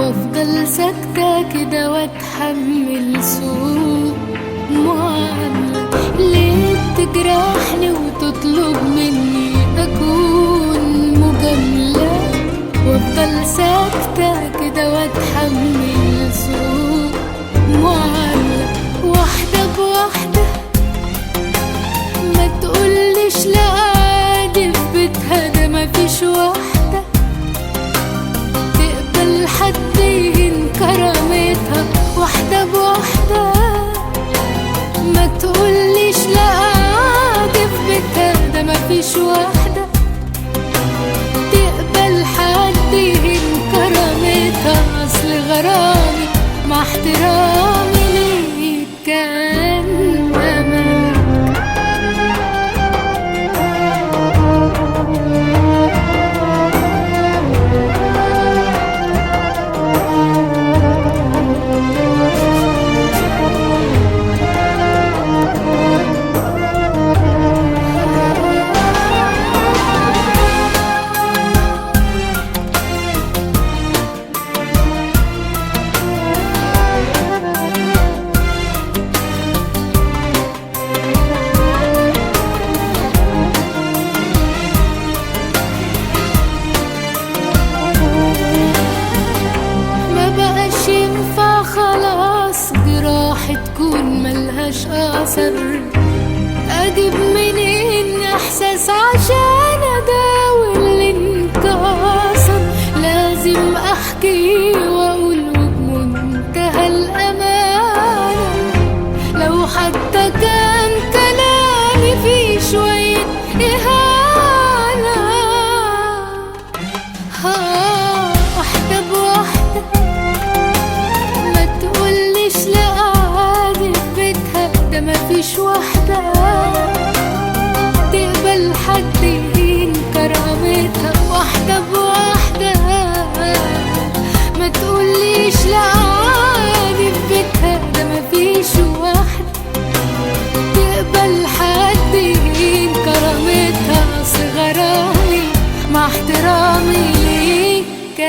وافضل ساكتة كده واتحمل سوء معاملة. ليه تجرحني وتطلب مني اكون مجاملة؟ وافضل ساكتة كده واتحمل سوء معاملة. واحدة بواحدة ما تقوليش لا عادي في بيتها، ده مفيش واحدة تقبل حد يهين كرامتها. واحدة بواحدة ما تقوليش لا عادي في بيتها، ده مفيش واحدة تقبل حد يهين كرامتها. اصل غرامي مع احترامي ليك كان أمان. خلاص جراح تكون ملهاش أثر، أجيب منين إحساس عشان أداوي اللي انكسر؟ لازم أحكي وأقول بمنتهى الأمانة، لو حتى كان كلامي فيه شوية إهانة. واحدة بواحدة مفيش واحدة تقبل حد يهين كرامتها. واحدة بواحدة ما تقوليش لا عادي في بيتها، ده مفيش واحدة تقبل حد يهين كرامتها. أصل غرامي مع احترامي ليك